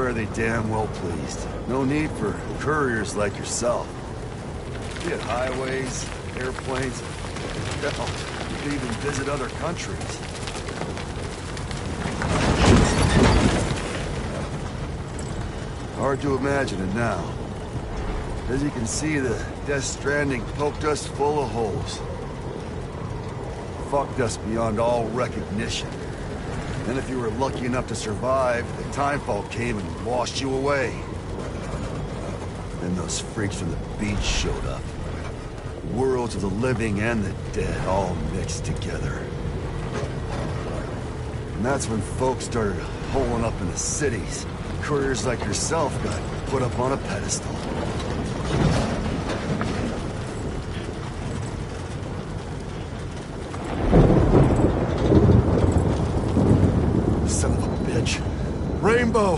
swear they damn well pleased. No need for couriers like yourself. Be it highways, airplanes, hell, you can even visit other countries. Hard to imagine it now. As you can see, the Death Stranding poked us full of holes. Fucked us beyond all recognition. Then if you were lucky enough to survive, the timefall came and washed you away. Then those freaks from the beach showed up. Worlds of the living and the dead all mixed together. And that's when folks started holing up in the cities. Couriers like yourself got put up on a pedestal. Son of a bitch. Rainbow!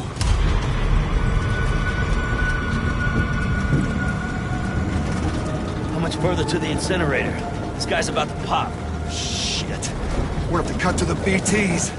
How much further to the incinerator? This guy's about to pop. Shit. We're have to cut to the BTs.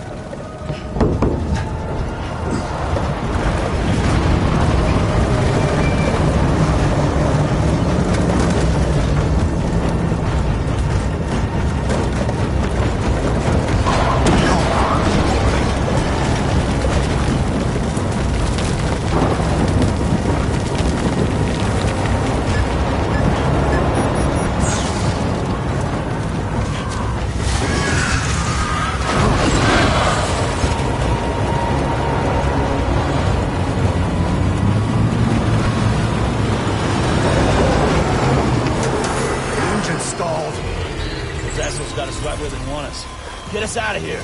Got us right where they want us. Get us out of here.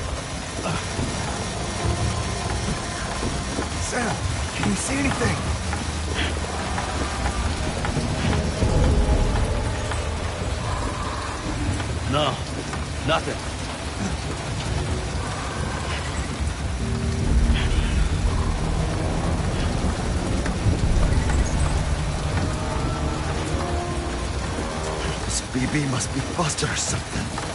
Sam, can you see anything? No, nothing. This BB must be busted or something.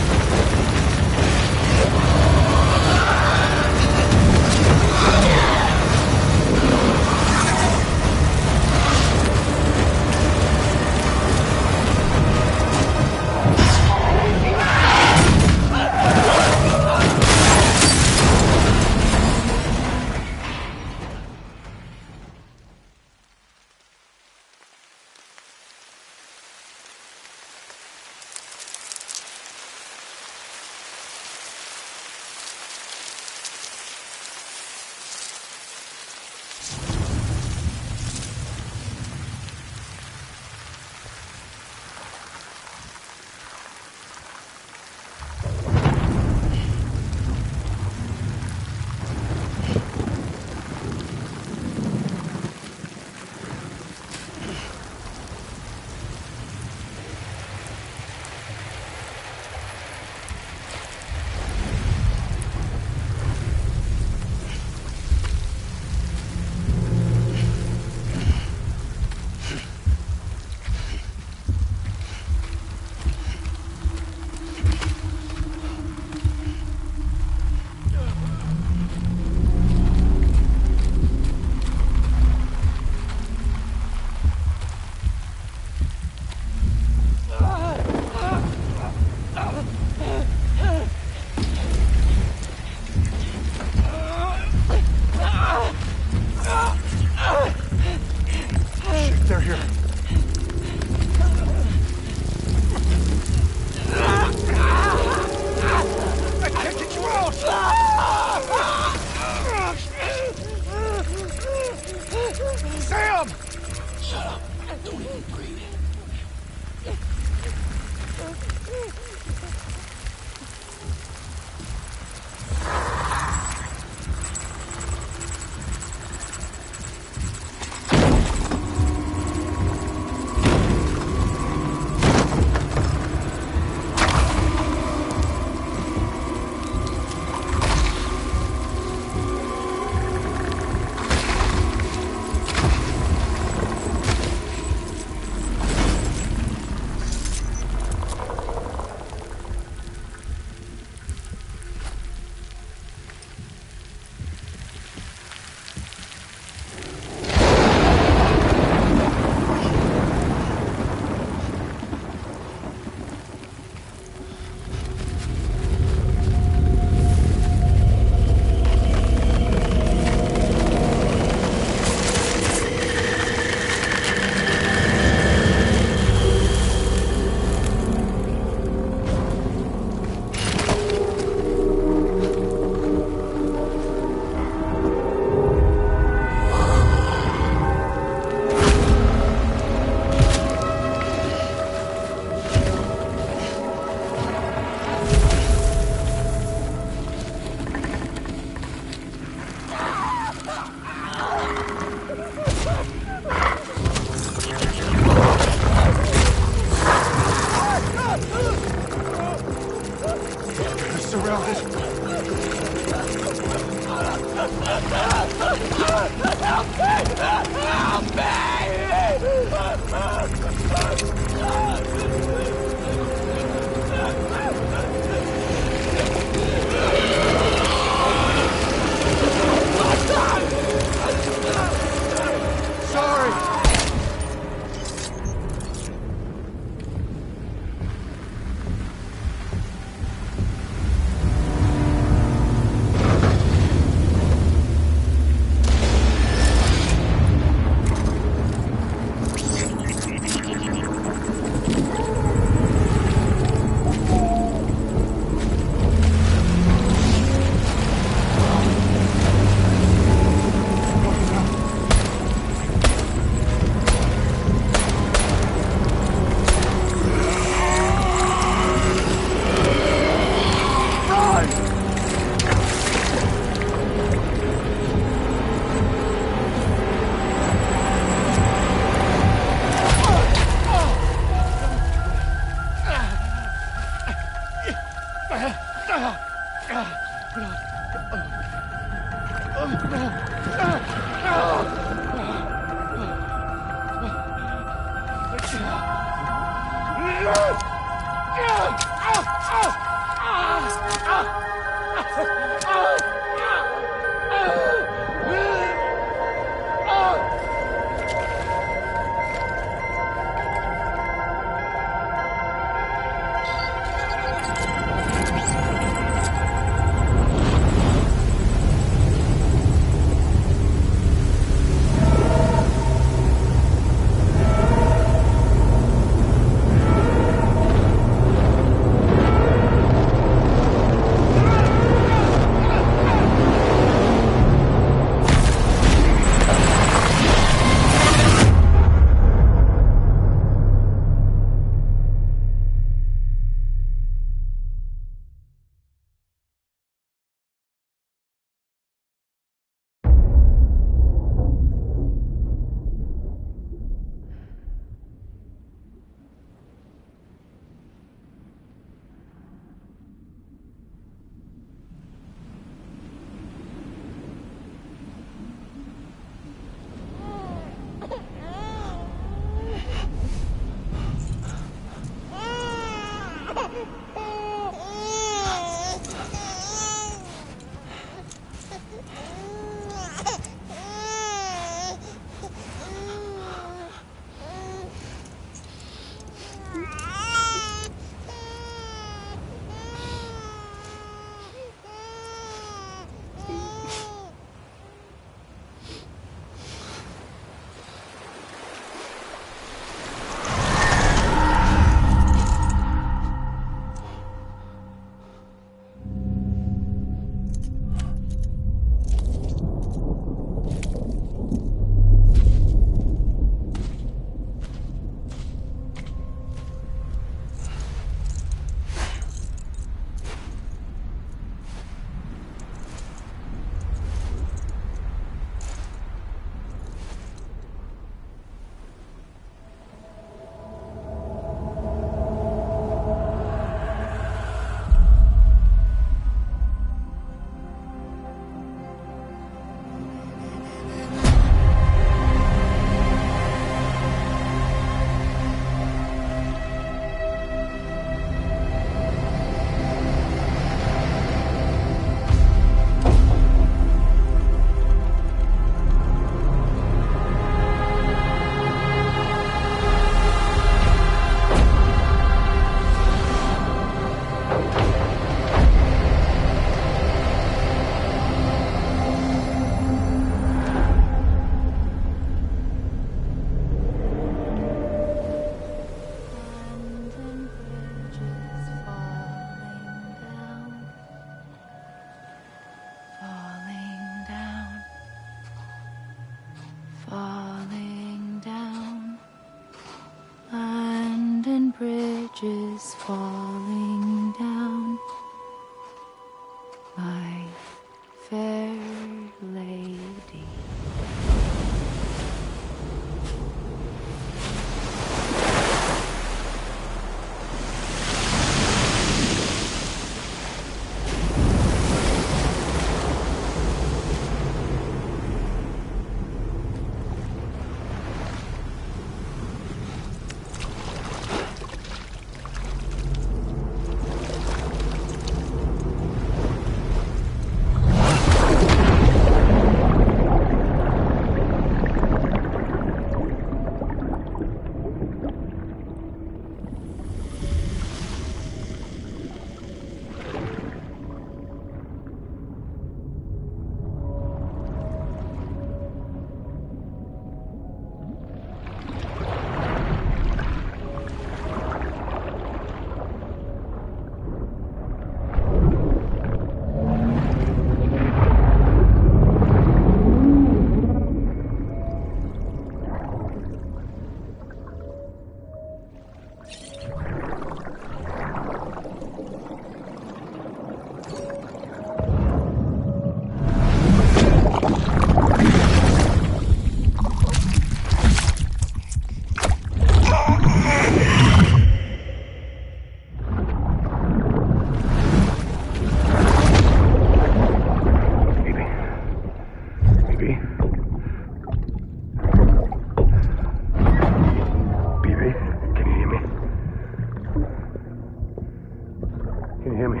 Can you hear me?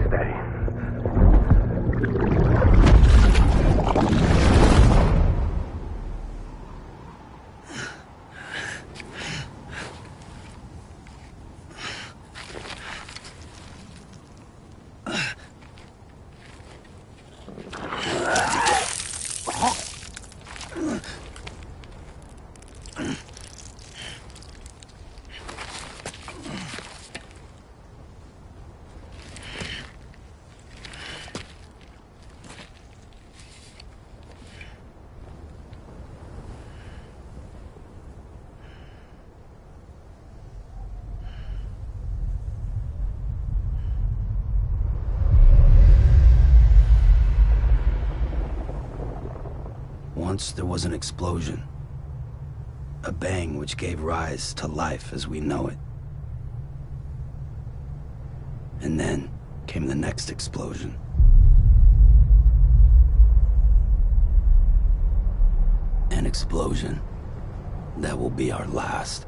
Steady. Once there was an explosion. A bang which gave rise to life as we know it. And then came the next explosion. An explosion that will be our last.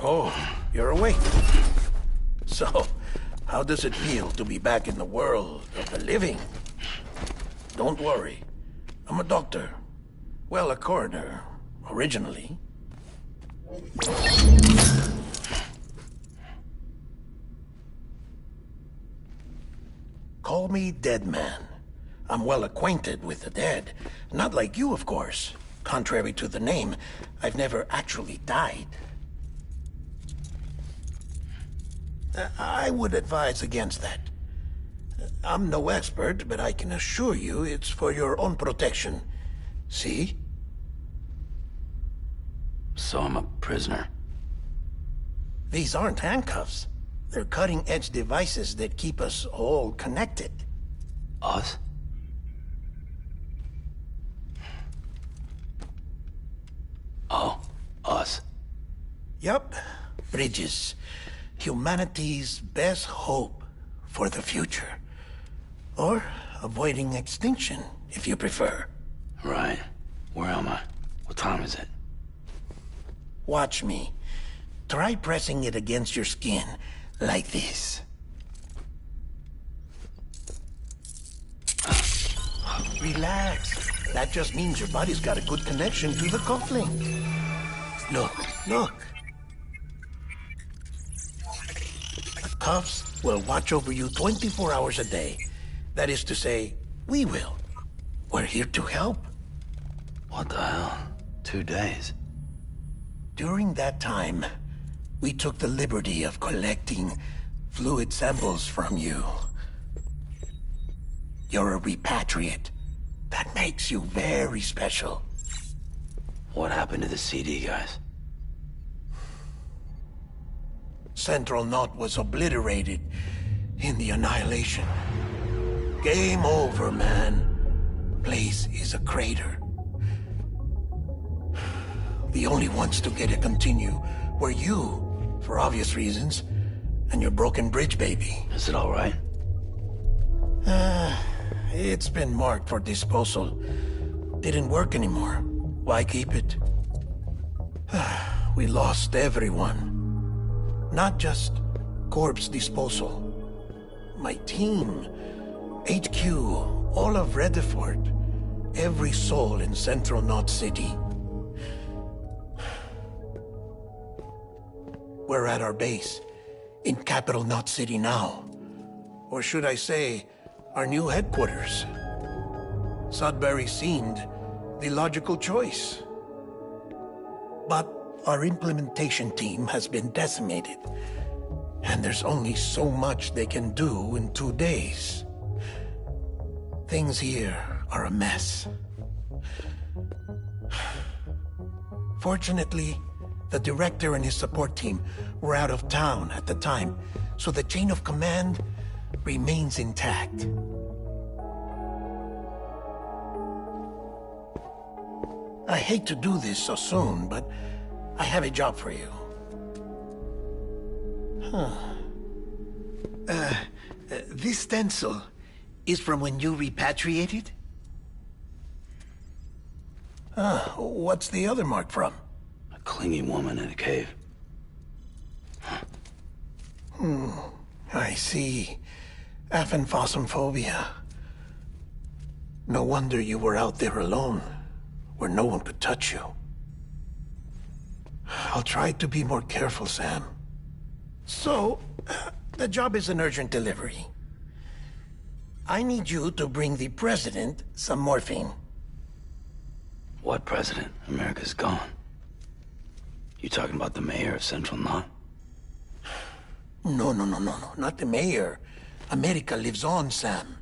Oh, you're awake. So, how does it feel to be back in the world of the living? Don't worry. I'm a doctor. Well, a coroner, originally. Call me Dead Man, I'm well acquainted with the dead. Not like you, of course. Contrary to the name, I've never actually died. I would advise against that. I'm no expert, but I can assure you it's for your own protection. See? So I'm a prisoner. These aren't handcuffs. They're cutting-edge devices that keep us all connected. Us? Oh, us. Yup. Bridges. Humanity's best hope for the future. Or avoiding extinction, if you prefer. Right. Where am I? What time is it? Watch me. Try pressing it against your skin, like this. Relax. That just means your body's got a good connection to the cufflink. Look. The cuffs will watch over you 24 hours a day. That is to say, we will. We're here to help. What the hell? 2 days? During that time, we took the liberty of collecting fluid samples from you. You're a repatriate. That makes you very special. What happened to the CD guys? Central Knot was obliterated in the Annihilation. Game over, man. Place is a crater. The only ones to get to continue were you, for obvious reasons, and your broken bridge baby. Is it all right? It's been marked for disposal. Didn't work anymore. Why keep it? We lost everyone. Not just corpse disposal. My team, HQ, all of Redford, every soul in Central Knot City. We're at our base, in Capital Knot City now. Or should I say, our new headquarters. Sudbury seemed the logical choice. But our implementation team has been decimated, and there's only so much they can do in 2 days. Things here are a mess. Fortunately, the director and his support team were out of town at the time, so the chain of command remains intact. I hate to do this so soon, but I have a job for you. This stencil is from when you repatriated? What's the other mark from? A clingy woman in a cave. I see. Aphenphosmphobia. No wonder you were out there alone, where no one could touch you. I'll try to be more careful, Sam. So, the job is an urgent delivery. I need you to bring the president some morphine. What president? America's gone. You talking about the mayor of Central Knot? No, not the mayor. America lives on, Sam.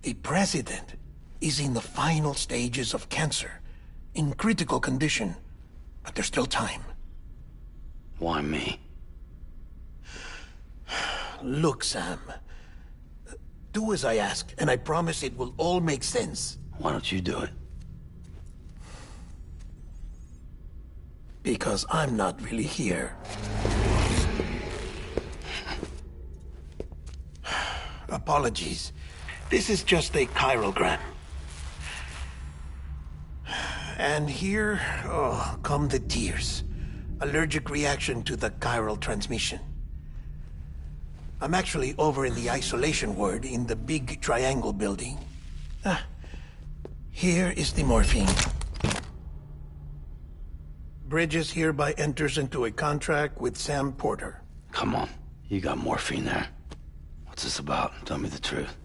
The president is in the final stages of cancer, in critical condition, but there's still time. Why me? Look, Sam. Do as I ask, and I promise it will all make sense. Why don't you do it? Because I'm not really here. Apologies. This is just a chirogram. And here, come the tears. Allergic reaction to the chiral transmission. I'm actually over in the isolation ward in the big triangle building. Here is the morphine. Bridges hereby enters into a contract with Sam Porter. Come on. You got morphine there. What's this about? Tell me the truth.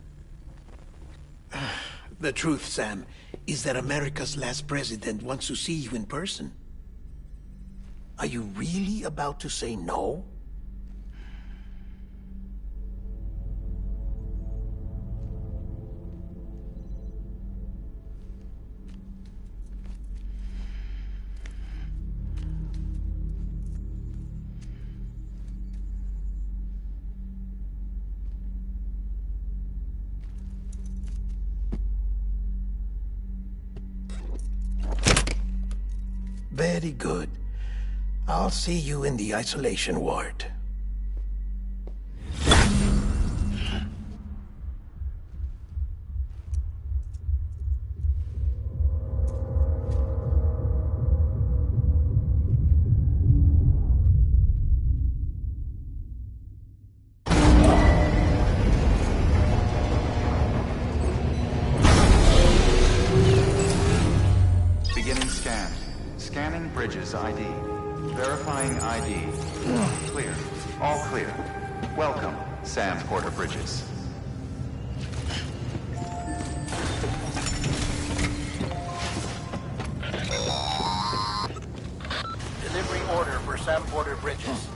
The truth, Sam, is that America's last president wants to see you in person. Are you really about to say no? Very good. I'll see you in the isolation ward. Beginning scan. Scanning Bridges ID. Verifying ID. Clear. All clear. Welcome, Sam Porter Bridges. Delivery order for Sam Porter Bridges.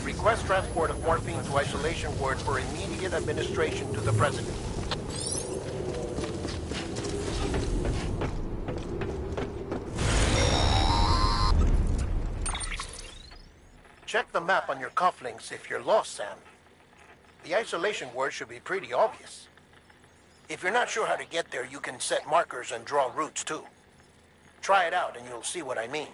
Request transport of morphine to isolation ward for immediate administration to the President. Check the map on your cufflinks if you're lost, Sam. The isolation word should be pretty obvious. If you're not sure how to get there, you can set markers and draw routes too. Try it out and you'll see what I mean.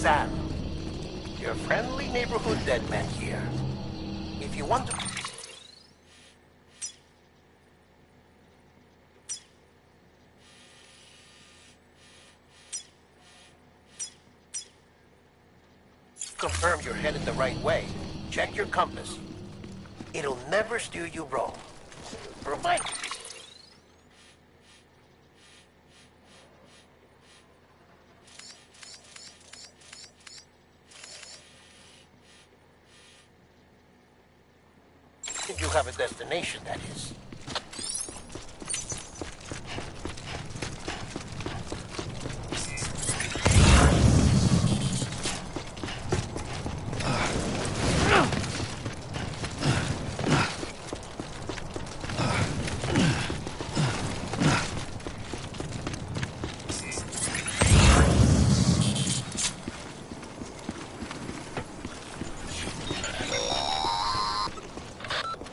Sam, your friendly neighborhood dead man here. If you want to... confirm you're headed the right way, check your compass. It'll never steer you wrong. Remind me. If you have a destination, that is.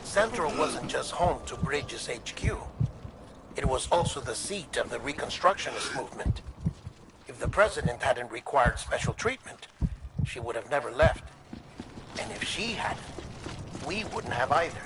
Central wasn't just home to Bridges HQ. It was also the seat of the Reconstructionist movement. If the president hadn't required special treatment, she would have never left. And if she hadn't, we wouldn't have either.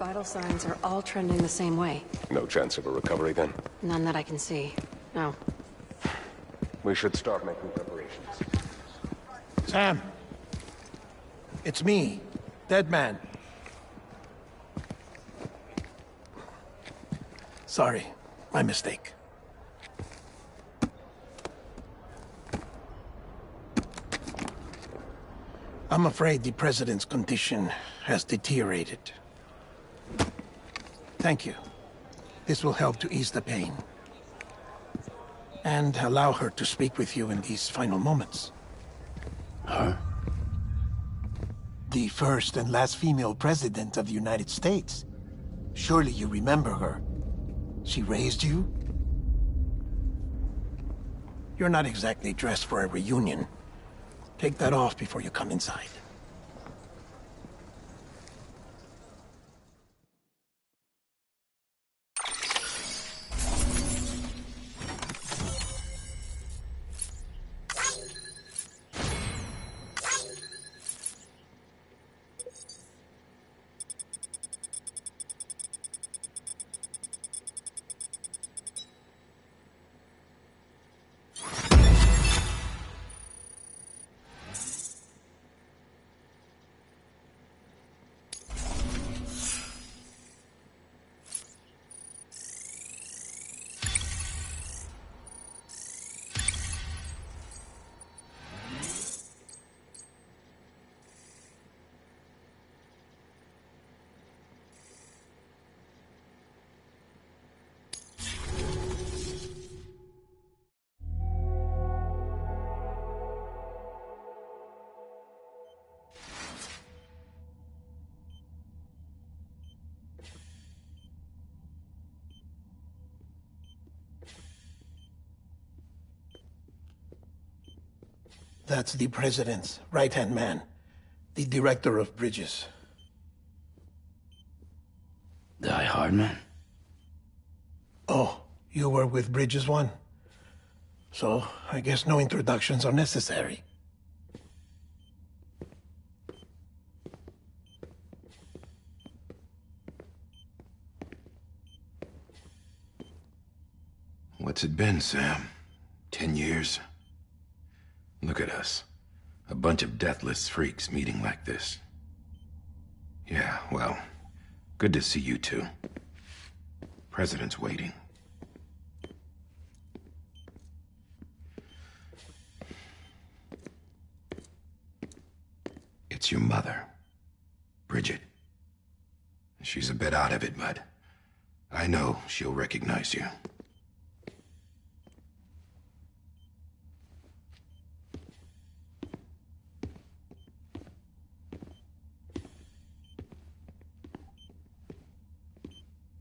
vital signs are all trending the same way. No chance of a recovery then? None that I can see. No. We should start making preparations. Sam! It's me, Dead Man. Sorry, my mistake. I'm afraid the President's condition has deteriorated. Thank you. This will help to ease the pain. And allow her to speak with you in these final moments. Her? The first and last female president of the United States. Surely you remember her. She raised you? You're not exactly dressed for a reunion. Take that off before you come inside. That's the President's right-hand man, the Director of Bridges. Die Hard man? Oh, you were with Bridges 1? So, I guess no introductions are necessary. What's it been, Sam? 10 years? Look at us. A bunch of deathless freaks meeting like this. Yeah, well, good to see you two. President's waiting. It's your mother, Bridget. She's a bit out of it, but I know she'll recognize you.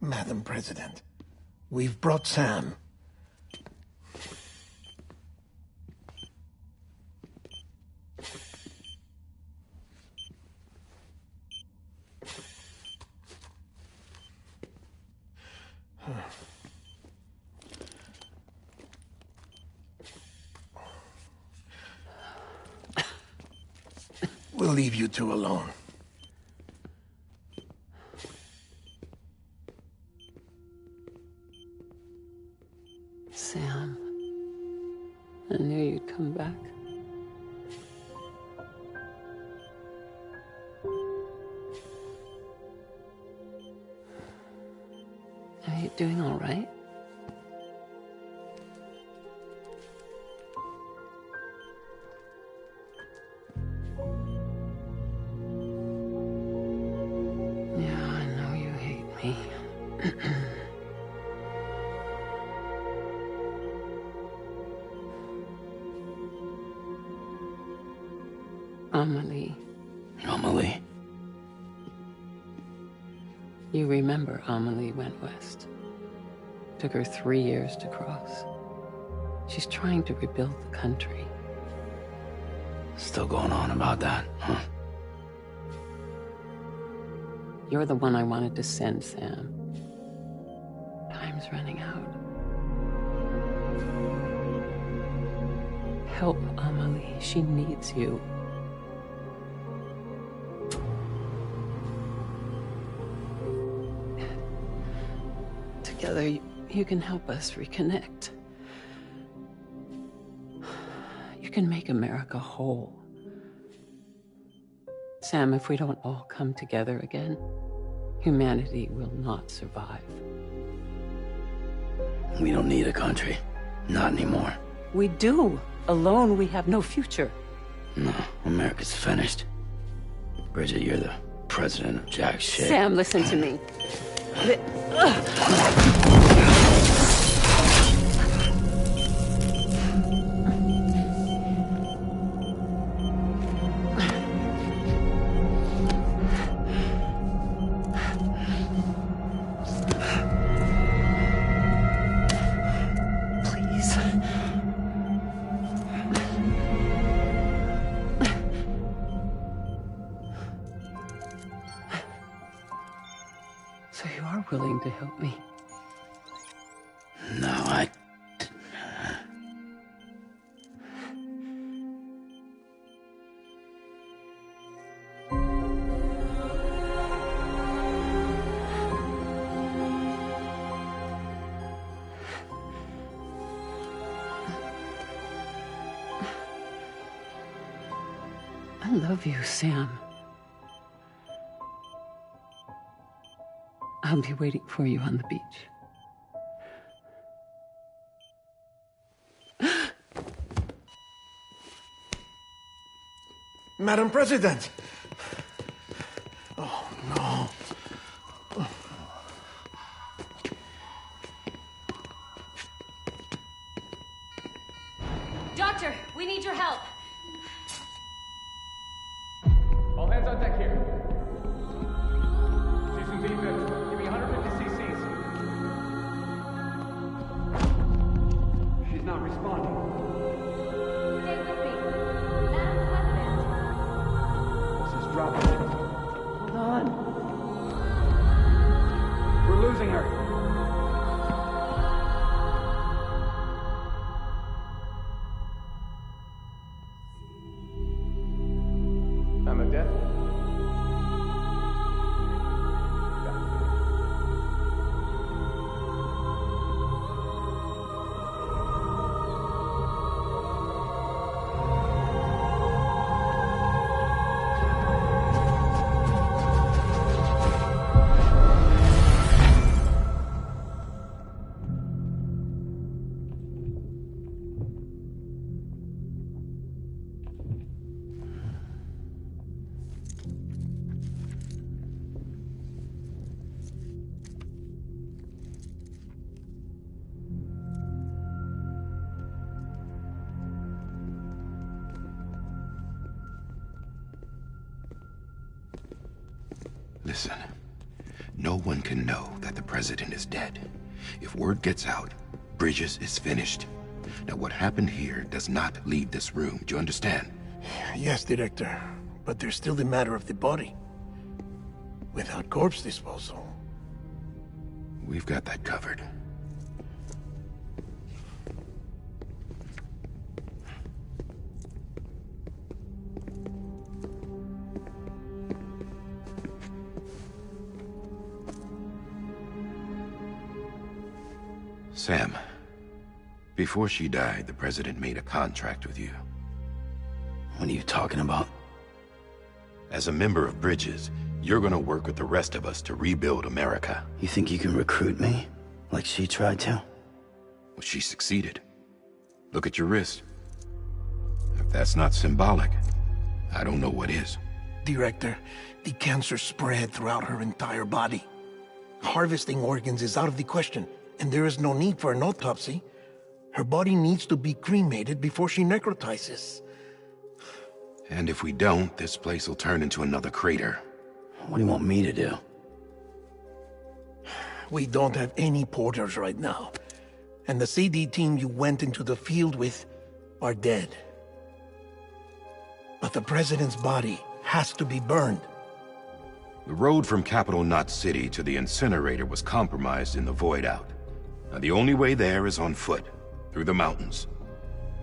Madam President, we've brought Sam. We'll leave you two alone. Sam, I knew you'd come back. Are you doing all right? Yeah, I know you hate me. Amelie. Amelie? You remember Amelie went west. Took her 3 years to cross. She's trying to rebuild the country. Still going on about that, huh? You're the one I wanted to send, Sam. Time's running out. Help Amelie. She needs you. together, you can help us reconnect. You can make America whole. Sam, if we don't all come together again, humanity will not survive. We don't need a country. Not anymore. We do. Alone, we have no future. No, America's finished. Bridget, you're the president of jack shit. Sam, listen to me. So you are willing to help me? No, I love you, Sam. I'll be waiting for you on the beach. Madam President! Oh, no. Doctor, we need your help. All hands on deck here. Season defense. Give me 150 cc's. She's not responding. Stay with me. Madam President. This is dropping. Hold on. We're losing her. I'm a death. Listen, no one can know that the president is dead. If word gets out, Bridges is finished. Now, what happened here does not leave this room. Do you understand? Yes, Director. But there's still the matter of the body. Without corpse disposal. We've got that covered. Sam, before she died, the president made a contract with you. What are you talking about? As a member of Bridges, you're gonna work with the rest of us to rebuild America. You think you can recruit me? Like she tried to? Well, she succeeded. Look at your wrist. If that's not symbolic, I don't know what is. Director, the cancer spread throughout her entire body. Harvesting organs is out of the question, and there is no need for an autopsy. Her body needs to be cremated before she necrotizes. And if we don't, this place will turn into another crater. What do you want me to do? We don't have any porters right now. And the CD team you went into the field with are dead. But the president's body has to be burned. The road from Capital Knot City to the incinerator was compromised in the void out. Now, the only way there is on foot, through the mountains.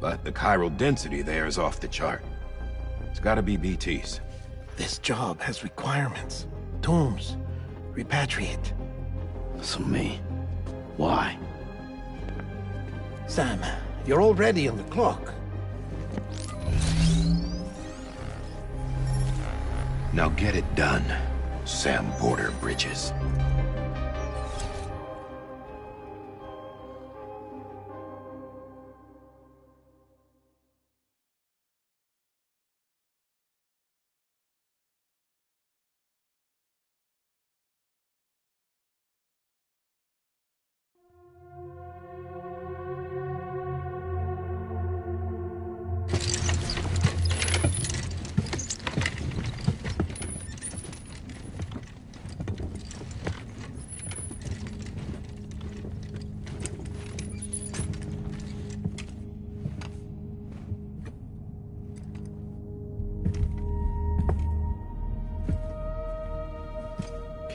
But the chiral density there is off the chart. It's gotta be BTs. This job has requirements. Tombs. Repatriate. So me. Why? Sam, you're already on the clock. Now get it done, Sam Porter Bridges.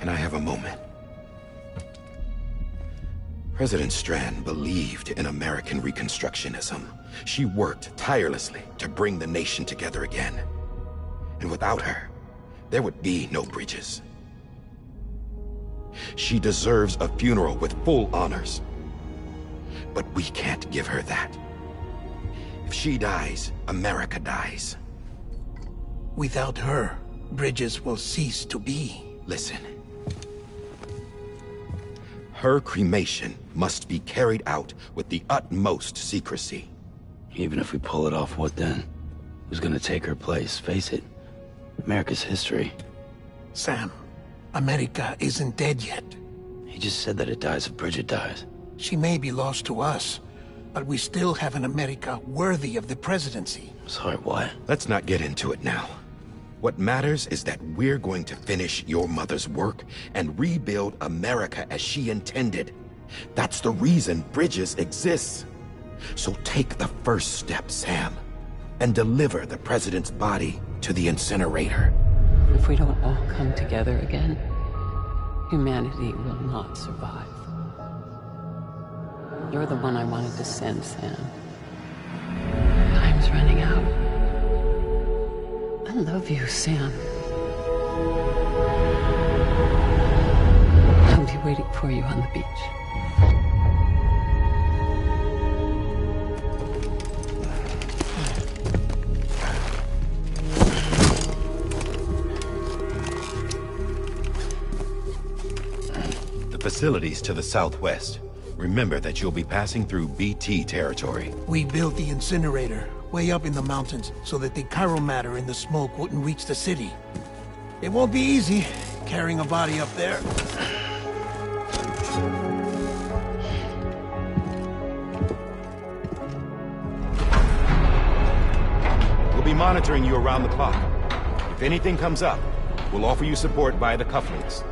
Can I have a moment? President Strand believed in American Reconstructionism. She worked tirelessly to bring the nation together again. And without her, there would be no Bridges. She deserves a funeral with full honors. But we can't give her that. If she dies, America dies. Without her, Bridges will cease to be. Listen. Her cremation must be carried out with the utmost secrecy. Even if we pull it off, what then? Who's gonna take her place? Face it, America's history. Sam, America isn't dead yet. He just said that it dies if Bridget dies. She may be lost to us, but we still have an America worthy of the presidency. Sorry, what? Let's not get into it now. What matters is that we're going to finish your mother's work and rebuild America as she intended. That's the reason Bridges exists. So take the first step, Sam, and deliver the president's body to the incinerator. If we don't all come together again, humanity will not survive. You're the one I wanted to send, Sam. Time's running out. I love you, Sam. I'll be waiting for you on the beach. The facilities to the southwest. Remember that you'll be passing through BT territory. We built the incinerator way up in the mountains so that the chiral matter in the smoke wouldn't reach the city. It won't be easy carrying a body up there. We'll be monitoring you around the clock. If anything comes up, we'll offer you support via the cufflinks.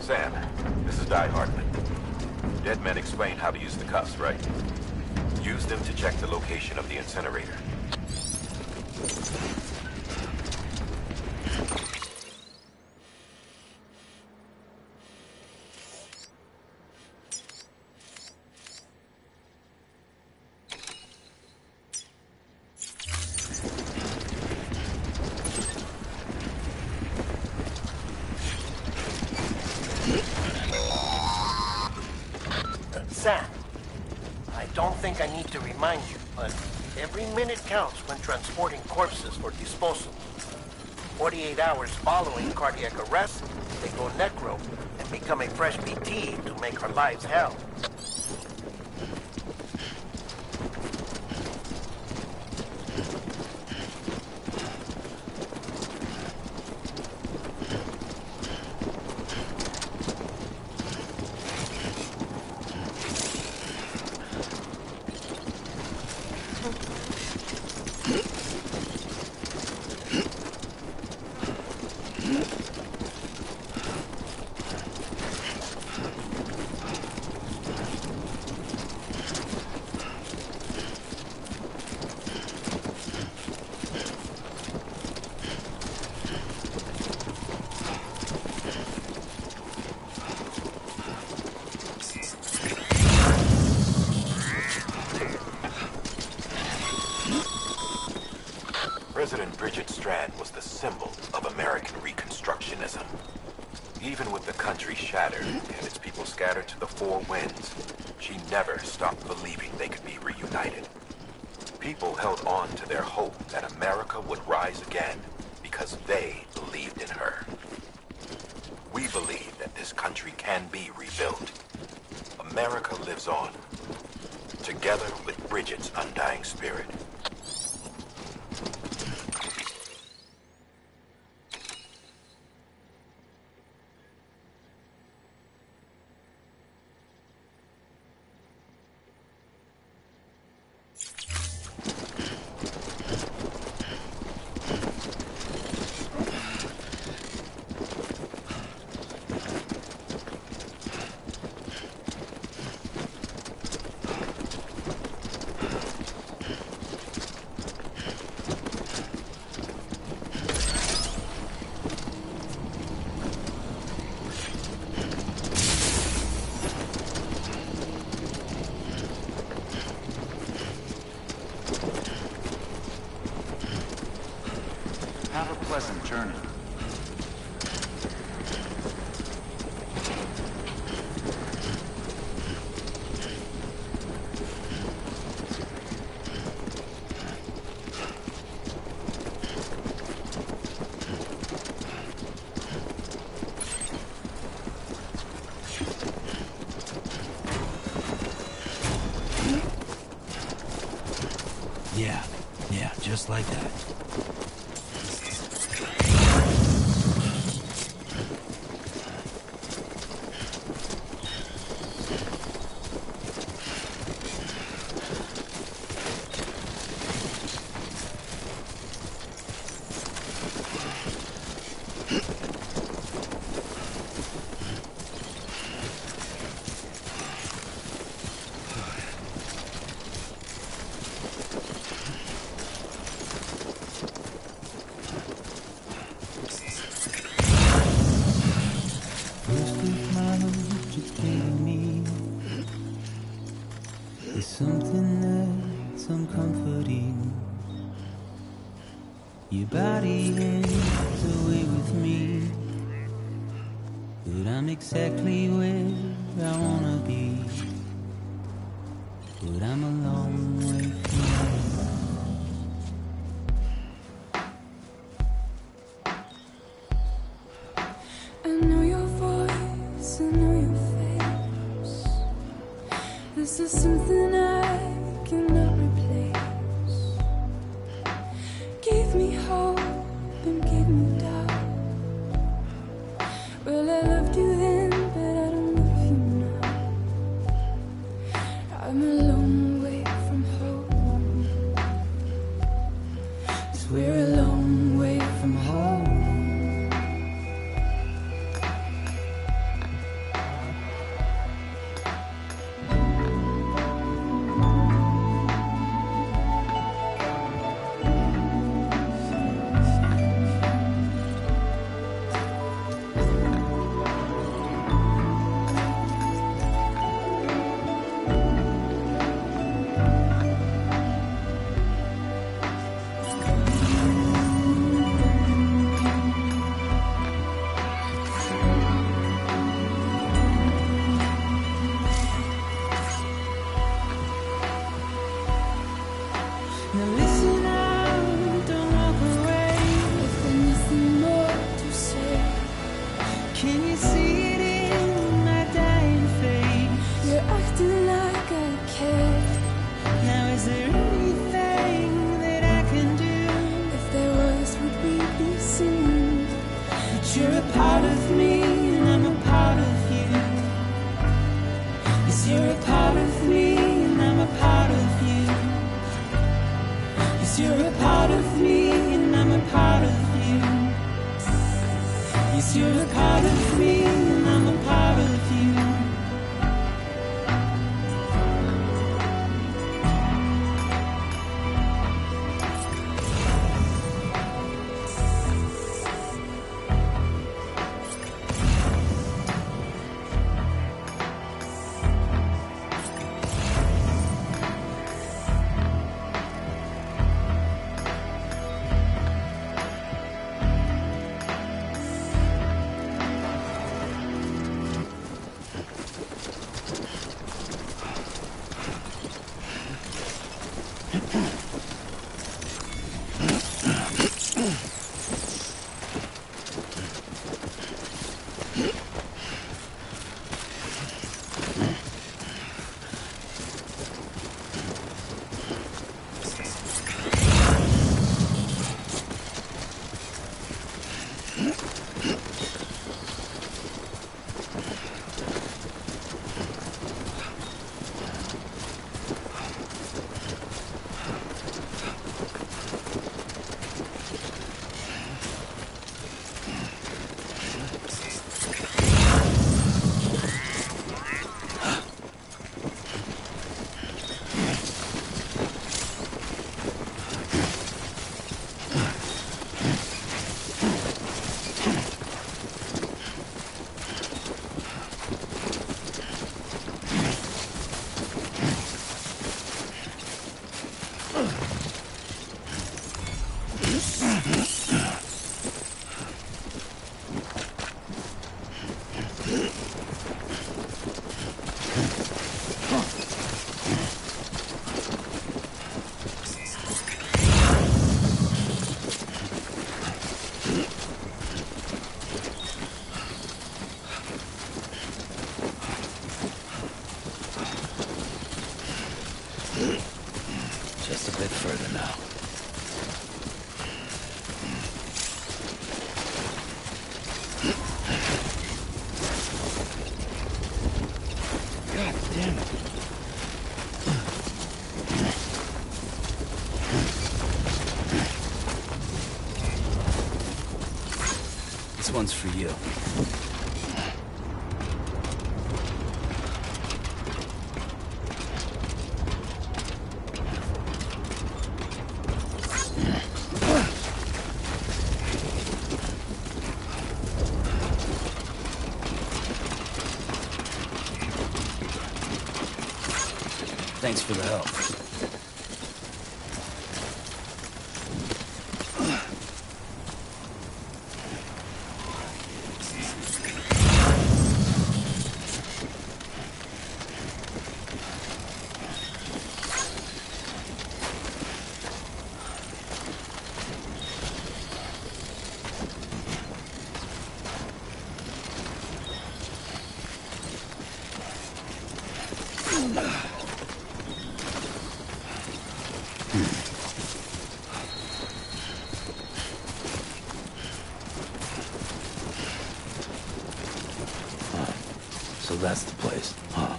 Sam, this is Di Hartman. Dead men explained how to use the cuffs, right? Use them to check the location of the incinerator. Sam, I don't think I need to remind you, but every minute counts when transporting corpses for disposal. 48 hours following cardiac arrest, they go necro and become a fresh BT to make our lives hell. Bridget Strand was the symbol of American Reconstructionism. Even with the country shattered and its people scattered to the four winds, she never stopped believing they could be reunited. People held on to their hope that America would rise again because they believed in her. We believe that this country can be rebuilt. America lives on, together with Bridget's undying spirit. Have a pleasant journey. Yeah, just like that. There's something that's uncomforting. Your body is away with me, but I'm exactly where I wanna be. But I'm a long way from I know your voice, I know your face. This is something I cannot replace. Gave me hope and gave me doubt. Well, I loved you then, but I don't love you now. I'm a long way from home. 'Cause we're a long way from home. Now listen out, don't walk away. If there's nothing more to say, Can you see it in my dying face? you're acting like I care. Now is there anything that I can do? If there was, would we be singing? But you're a part of me and I'm a part of you. Yes, you're a part of me and I'm a part of you. Yes, you're a part of me and I'm a part of you. Yes, you're a part of me and I'm a part of you. further now. God damn it. This one's for you. Thanks for the help. So that's the place, huh?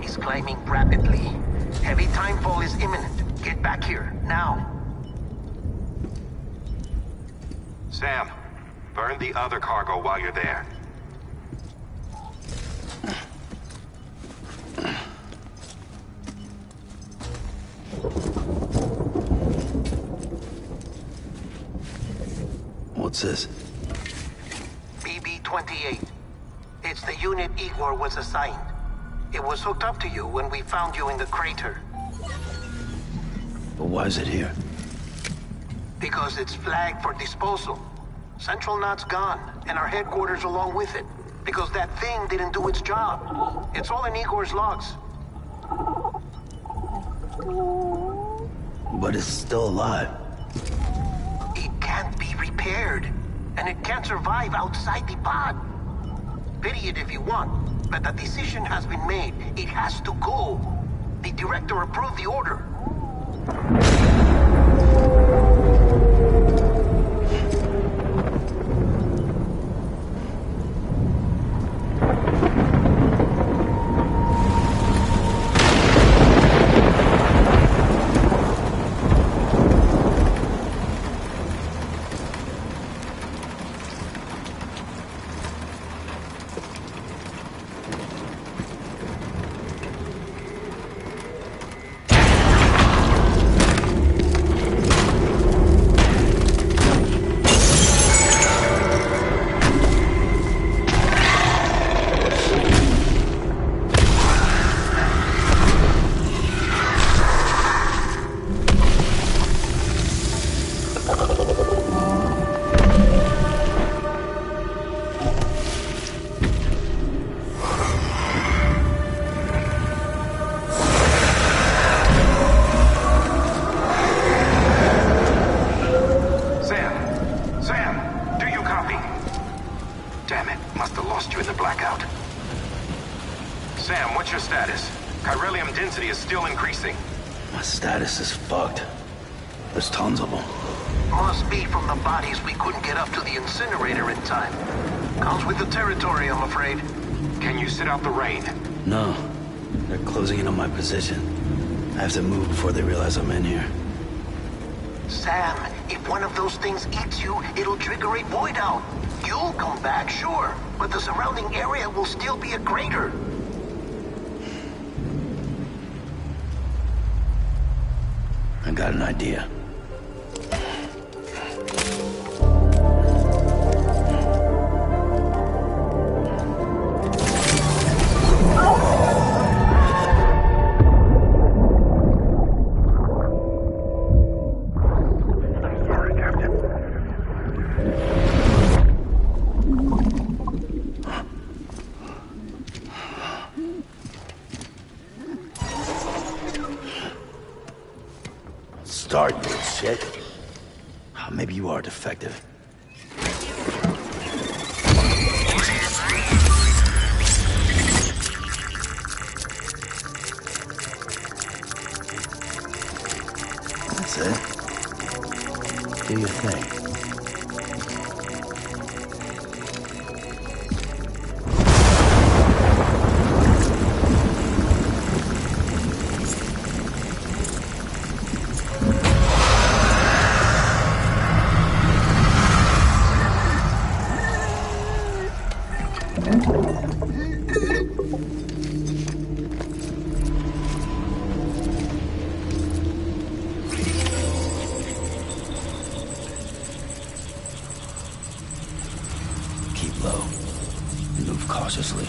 Is climbing rapidly. Heavy timefall is imminent. Get back here, now. Sam, burn the other cargo while you're there. What's this? BB-28. It's the unit Igor was assigned. It was hooked up to you when we found you in the crater. But why is it here? Because it's flagged for disposal. Central Knot's gone, and our headquarters along with it. Because that thing didn't do its job. It's all in Igor's logs. But it's still alive. It can't be repaired. And it can't survive outside the pod. Pity it if you want, but the decision has been made. It has to go. The director approved the order. Status is fucked. There's tons of them. Must be from the bodies we couldn't get up to the incinerator in time. Comes with the territory, I'm afraid. Can you sit out the rain? No. They're closing in on my position. I have to move before they realize I'm in here. Sam, if one of those things eats you, it'll trigger a void out. You'll come back, sure, but the surrounding area will still be a crater. I got an idea. Start, you shit. Oh, maybe you are defective. That's it. Do your thing. Keep low. Move cautiously.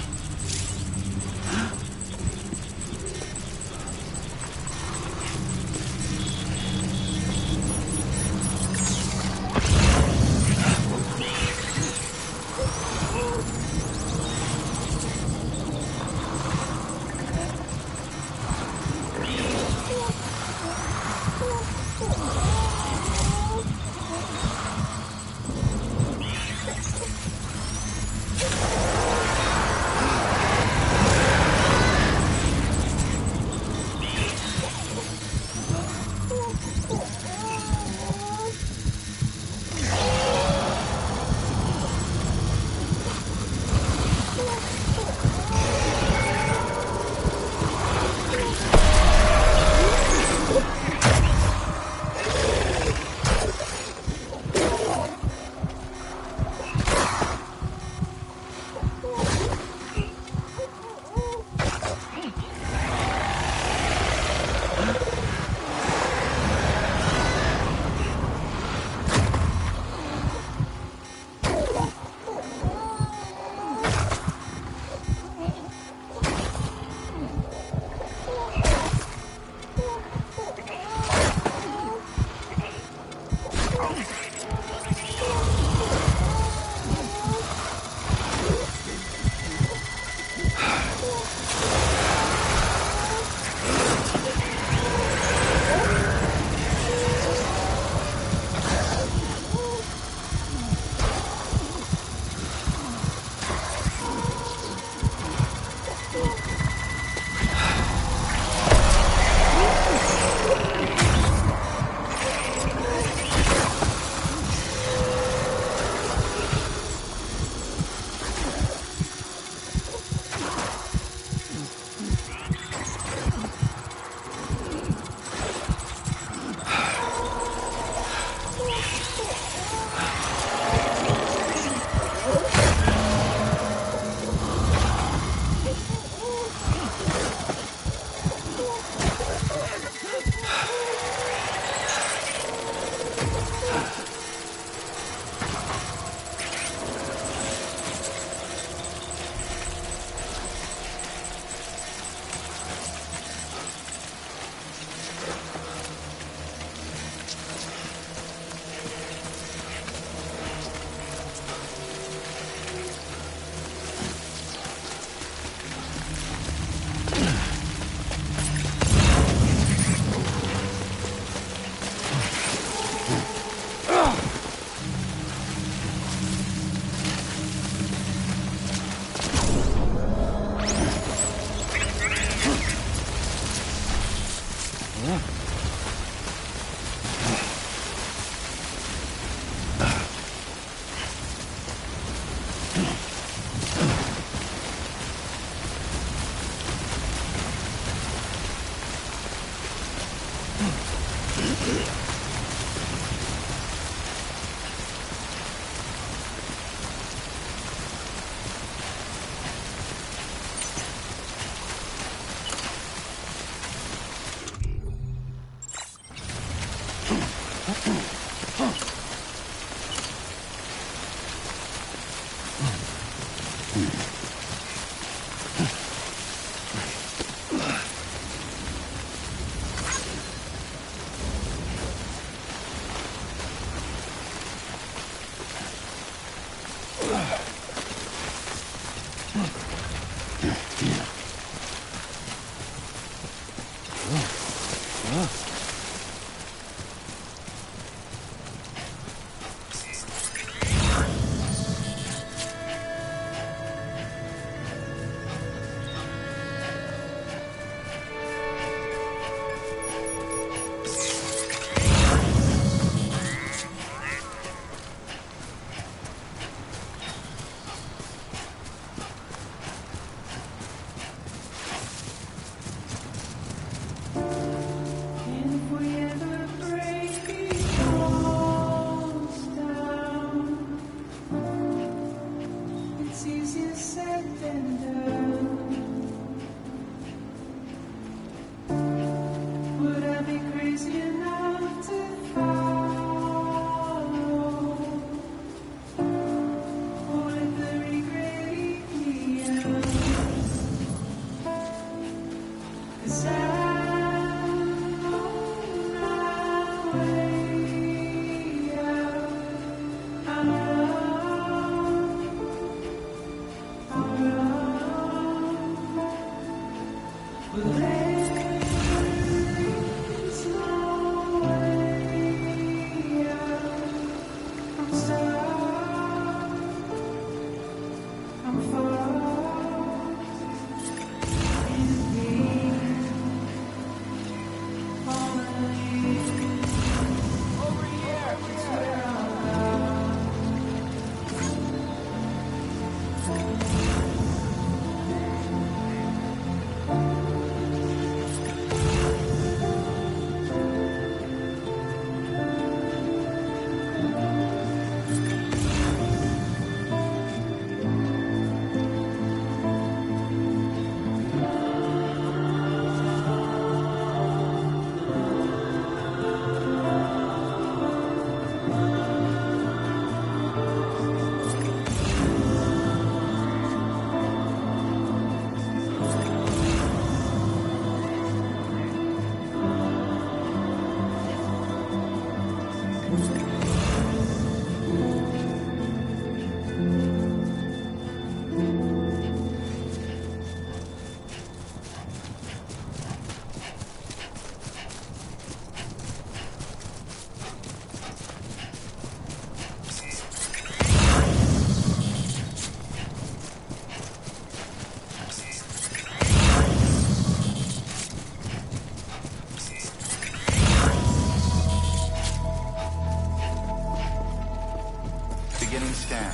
Beginning scan.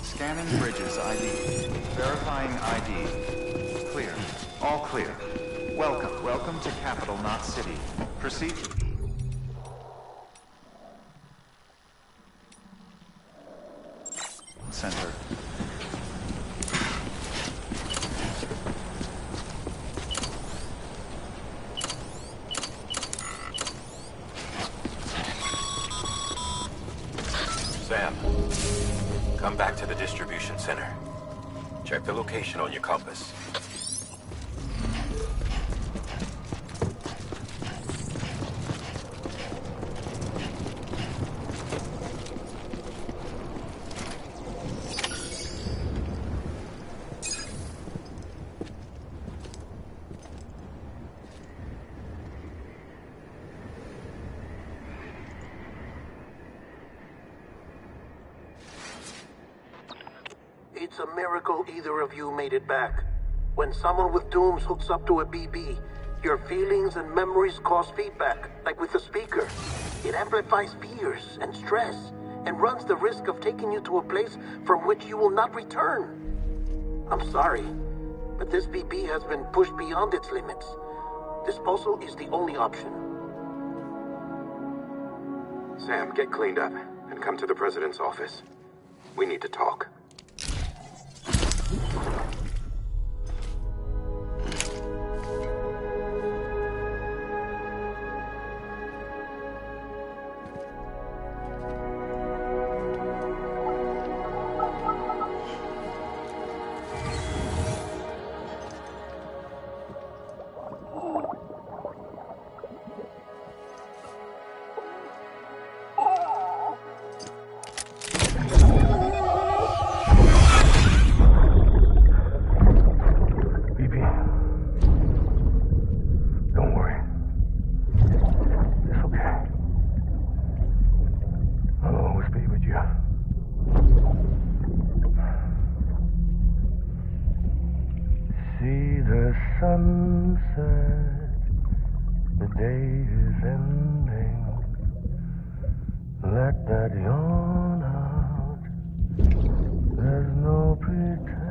Scanning bridges ID. Verifying ID. Clear. All clear. Welcome to Capital Knot City. Proceed. Center. Sam, come back to the distribution center. Check the location on your compass. It's a miracle either of you made it back. When someone with dooms hooks up to a BB, Your feelings and memories cause feedback, like with the speaker. It amplifies fears and stress, and runs the risk of taking you to a place from which you will not return. I'm sorry, but this BB has been pushed beyond its limits. Disposal is the only option. Sam, get cleaned up and come to the president's office. We need to talk. Sunset, the day is ending. Let that yawn out. There's no pretending.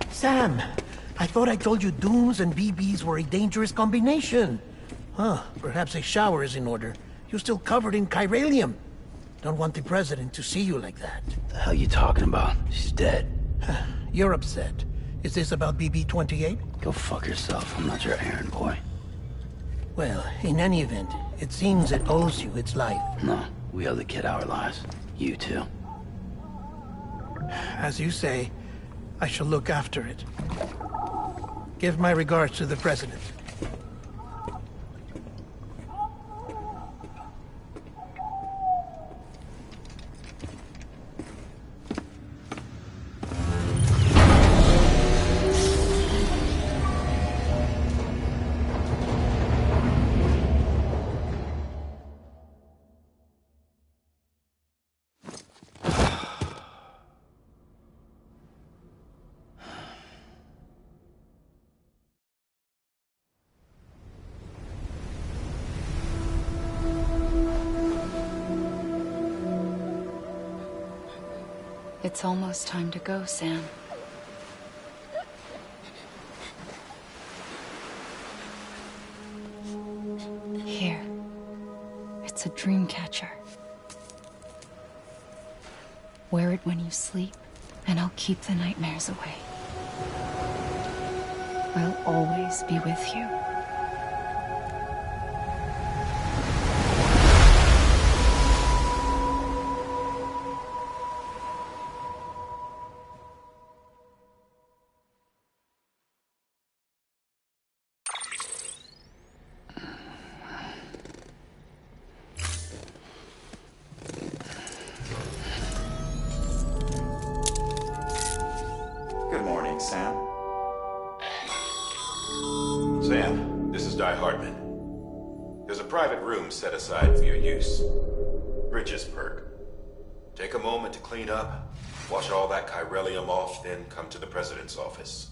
Sam, I thought I told you dooms and BBs were a dangerous combination. Huh, perhaps a shower is in order. You're still covered in chiralium. Don't want the president to see you like that. The hell you talking about? She's dead. You're upset. Is this about BB-28? Go fuck yourself. I'm not your errand boy. Well, in any event, it seems it owes you its life. No, we owe the kid our lives. You too. As you say, I shall look after it. Give my regards to the president. It's almost time to go, Sam. Here. It's a dream catcher. Wear it when you sleep, and I'll keep the nightmares away. I'll always be with you. Good morning, Sam. Sam, this is Di Hartman. There's a private room set aside for your use. Bridges perk. Take a moment to clean up, wash all that chiralium off, then come to the President's office.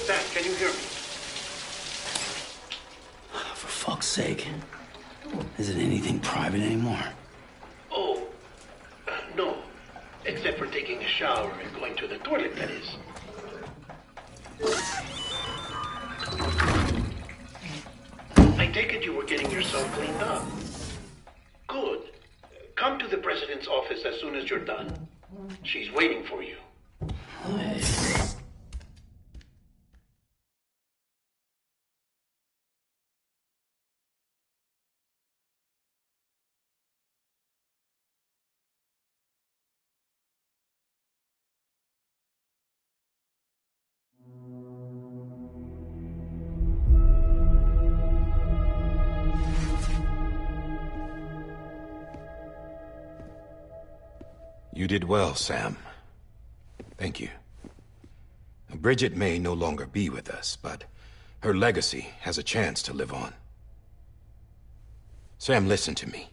Sam, can you hear me? For fuck's sake. Isn't anything private anymore? Oh, no. Except for taking a shower and going to the toilet, that is. I take it you were getting yourself cleaned up. Good. Come to the President's office as soon as you're done. She's waiting for you. You did well, Sam. Thank you. Bridget may no longer be with us, but her legacy has a chance to live on. Sam, listen to me.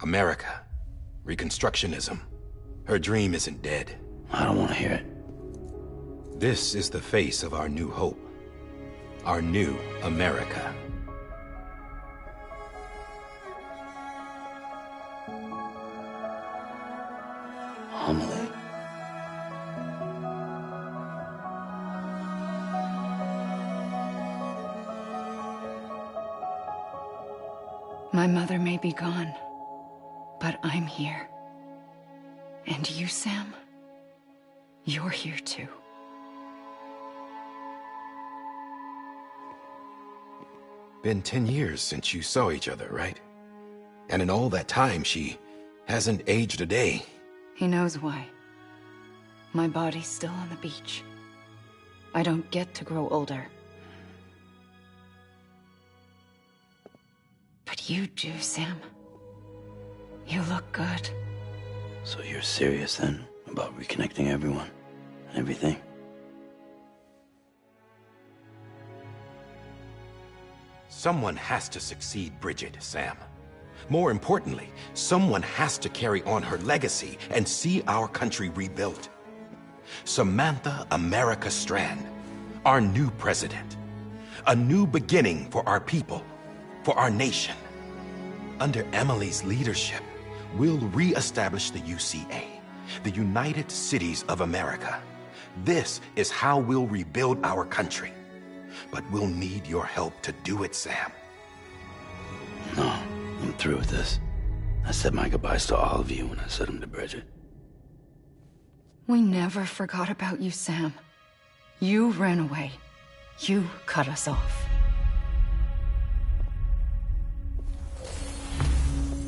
America, Reconstructionism, her dream isn't dead. I don't want to hear it. This is the face of our new hope. Our new America. Amelie. My mother may be gone, but I'm here. And you, Sam, you're here too. Been 10 years since you saw each other, right? And in all that time, she hasn't aged a day. He knows why. My body's still on the beach. I don't get to grow older. But you do, Sam. You look good. So you're serious then about reconnecting everyone and everything? Someone has to succeed Bridget, Sam. More importantly, someone has to carry on her legacy and see our country rebuilt. Samantha America Strand our new president. A new beginning for our people, for our nation. Under Emily's leadership, we'll re-establish the UCA, the United Cities of America. This is how we'll rebuild our country. But we'll need your help to do it, Sam. No, I'm through with this. I said my goodbyes to all of you when I said them to Bridget. We never forgot about you, Sam. You ran away. You cut us off.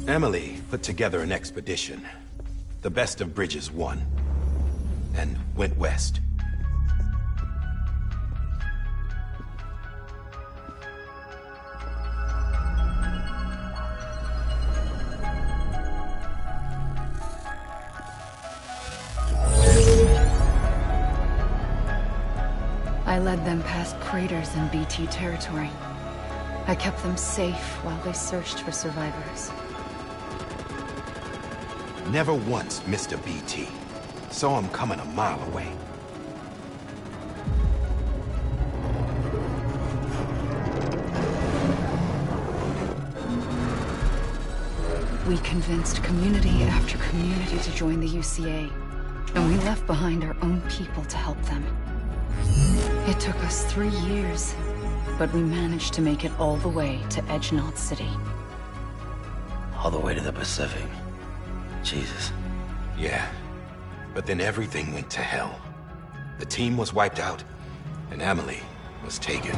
Emily put together an expedition. The best of Bridges won. And went west. I led them past craters in BT territory. I kept them safe while they searched for survivors. Never once missed a BT. Saw him coming a mile away. We convinced community after community to join the UCA, and we left behind our own people to help them. It took us 3 years, but we managed to make it all the way to Edge Knot City. All the way to the Pacific. Jesus. Yeah. But then everything went to hell. The team was wiped out, and Emily was taken.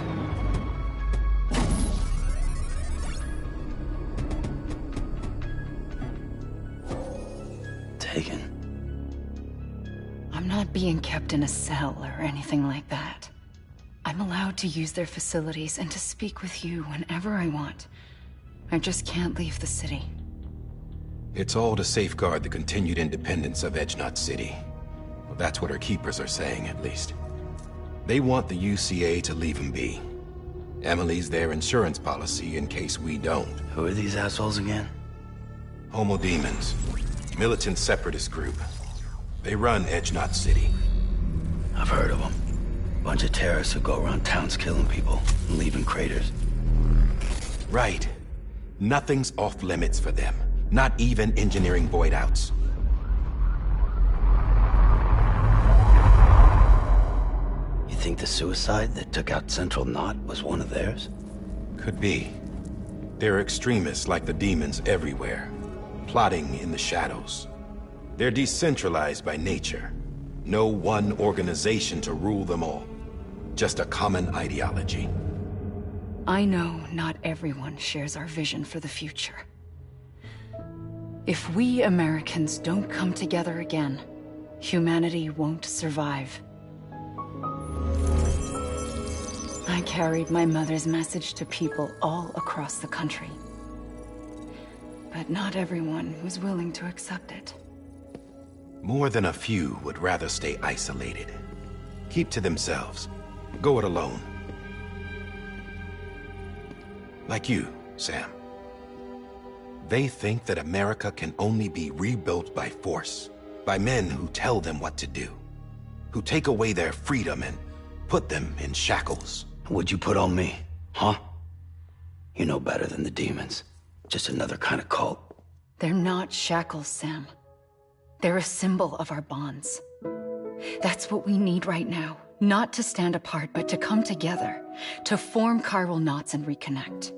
Taken? I'm not being kept in a cell or anything like that. I'm allowed to use their facilities and to speak with you whenever I want. I just can't leave the city. It's all to safeguard the continued independence of Edge Knot City. Well, that's what our keepers are saying, at least. They want the UCA to leave them be. Emily's their insurance policy in case we don't. Who are these assholes again? Homo Demons. Militant separatist group. They run Edge Knot City. I've heard of them. Bunch of terrorists who go around towns killing people and leaving craters. Right. Nothing's off limits for them. Not even engineering void outs. You think the suicide that took out Central Knot was one of theirs? Could be. There are extremists like the demons everywhere, plotting in the shadows. They're decentralized by nature. No one organization to rule them all. Just a common ideology. I know not everyone shares our vision for the future. If we Americans don't come together again, humanity won't survive. I carried my mother's message to people all across the country. But not everyone was willing to accept it. More than a few would rather stay isolated. Keep to themselves. Go it alone. Like you, Sam. They think that America can only be rebuilt by force, by men who tell them what to do, who take away their freedom and put them in shackles. What'd you put on me, huh? You know better than the demons. Just another kind of cult. They're not shackles, Sam. They're a symbol of our bonds. That's what we need right now. Not to stand apart, but to come together, to form chiral knots and reconnect.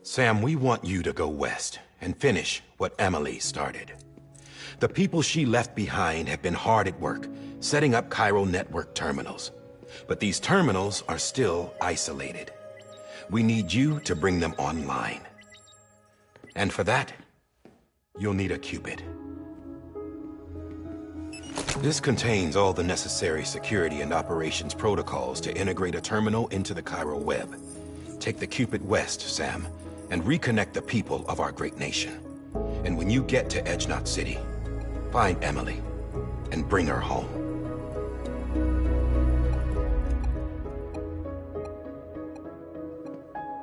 Sam, we want you to go west and finish what Emily started. The people she left behind have been hard at work, setting up chiral network terminals. But these terminals are still isolated. We need you to bring them online. And for that, you'll need a Cupid. This contains all the necessary security and operations protocols to integrate a terminal into the chiral web. Take the Cupid west, Sam, and reconnect the people of our great nation. And when you get to Edge Knot City, find Emily and bring her home.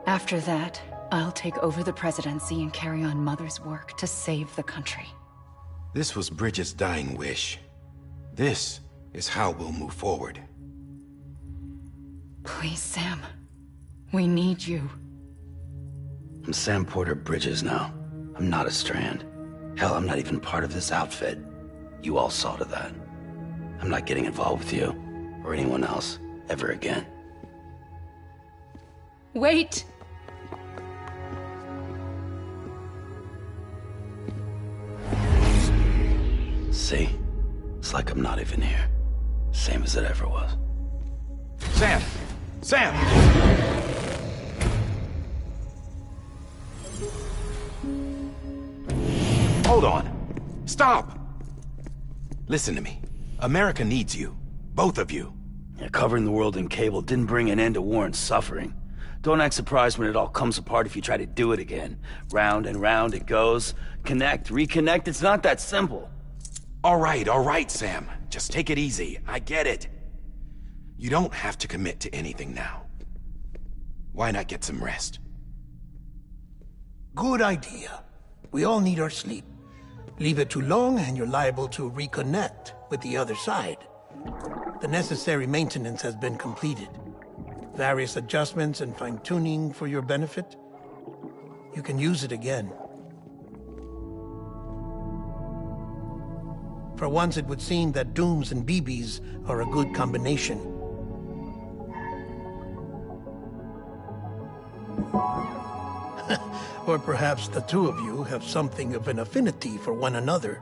After that, I'll take over the presidency and carry on Mother's work to save the country. This was Bridget's dying wish. This is how we'll move forward. Please, Sam. We need you. I'm Sam Porter Bridges now. I'm not a Strand. Hell, I'm not even part of this outfit. You all saw to that. I'm not getting involved with you, or anyone else, ever again. Wait! See? It's like I'm not even here. Same as it ever was. Sam! Sam! Hold on. Stop! Listen to me. America needs you. Both of you. Yeah, covering the world in cable didn't bring an end to war and suffering. Don't act surprised when it all comes apart if you try to do it again. Round and round it goes. Connect, reconnect, it's not that simple. All right, Sam. Just take it easy. I get it. You don't have to commit to anything now. Why not get some rest? Good idea. We all need our sleep. Leave it too long and you're liable to reconnect with the other side. The necessary maintenance has been completed. Various adjustments and fine-tuning for your benefit. You can use it again. For once, it would seem that Dooms and BBs are a good combination. Or perhaps the two of you have something of an affinity for one another.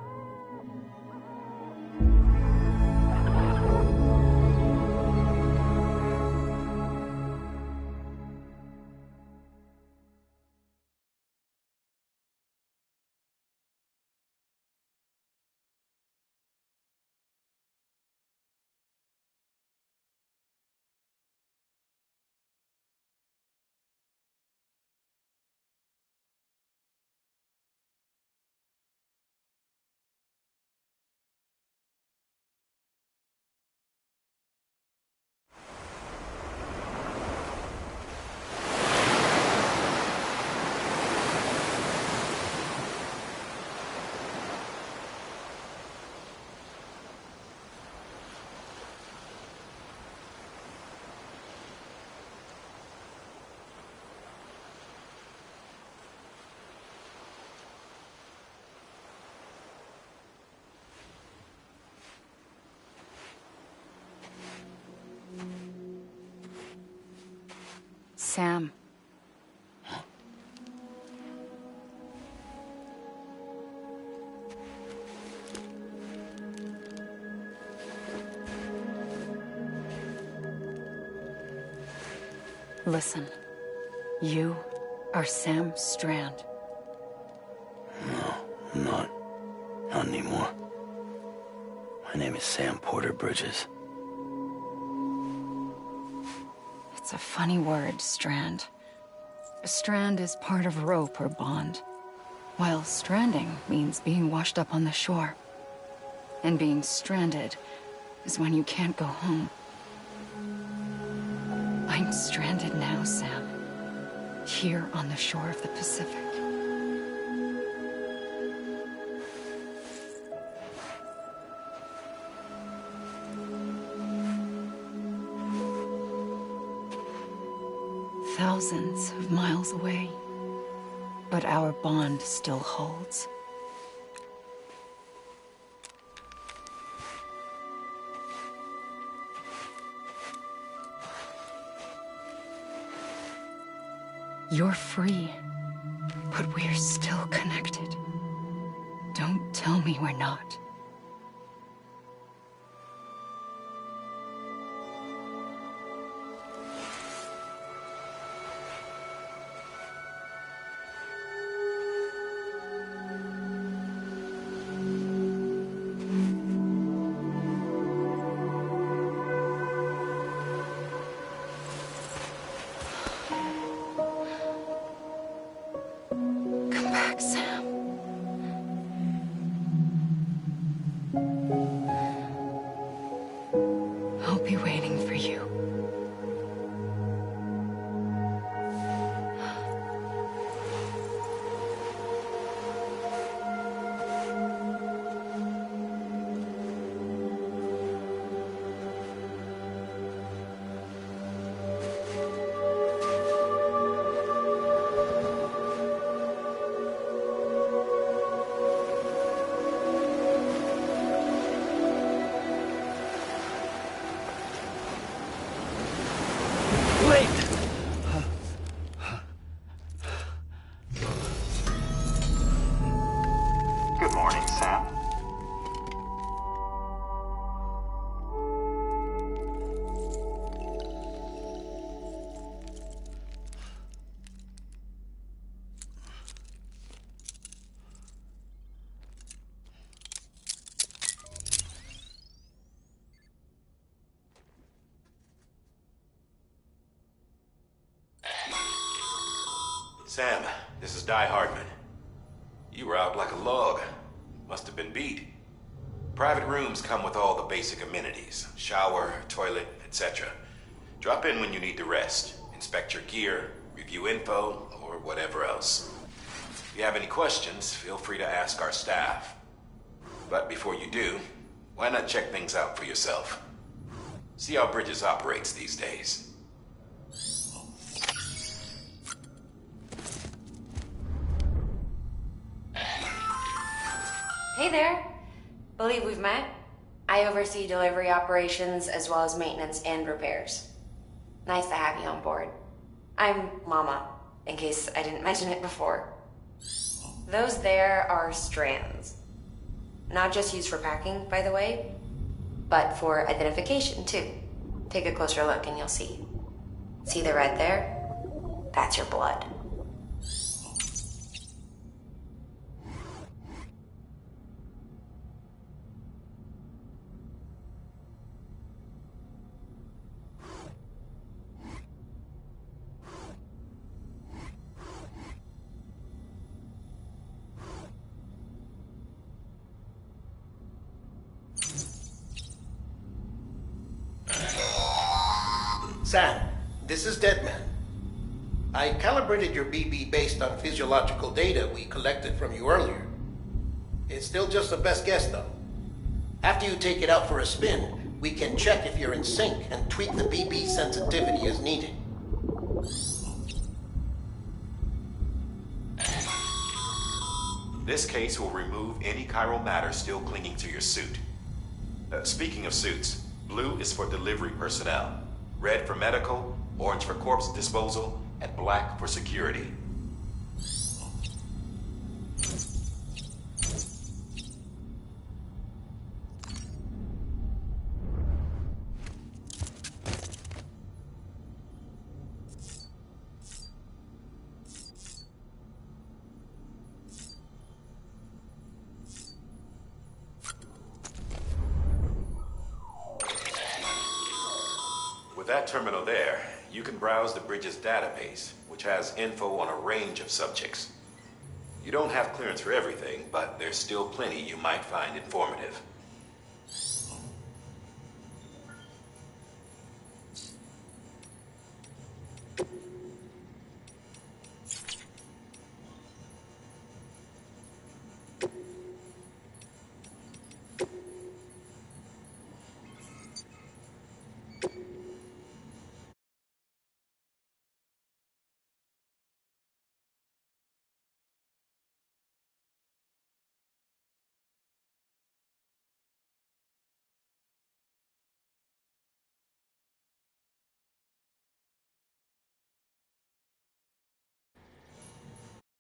Sam. Listen. You are Sam Strand. No, I'm not. Not anymore. My name is Sam Porter Bridges. It's a funny word, strand. A strand is part of rope or bond, while stranding means being washed up on the shore. And being stranded is when you can't go home. I'm stranded now, Sam. Here on the shore of the Pacific. Thousands of miles away, but our bond still holds. You're free, but we're still connected. Don't tell me we're not. I'll be waiting for you. Sam, this is Di Hardman. You were out like a log. Must have been beat. Private rooms come with all the basic amenities. Shower, toilet, etc. Drop in when you need to rest. Inspect your gear, review info, or whatever else. If you have any questions, feel free to ask our staff. But before you do, why not check things out for yourself? See how Bridges operates these days. Hey there. Believe we've met. I oversee delivery operations as well as maintenance and repairs. Nice to have you on board. I'm Mama, in case I didn't mention it before. Those there are strands. Not just used for packing, by the way, but for identification too. Take a closer look and you'll see. See the red there? That's your blood. Sam, this is Deadman. I calibrated your BB based on physiological data we collected from you earlier. It's still just a best guess, though. After you take it out for a spin, we can check if you're in sync and tweak the BB sensitivity as needed. This case will remove any chiral matter still clinging to your suit. Speaking of suits, blue is for delivery personnel. Red for medical, orange for corpse disposal, and black for security. With that terminal there, you can browse the Bridges database, which has info on a range of subjects. You don't have clearance for everything, but there's still plenty you might find informative.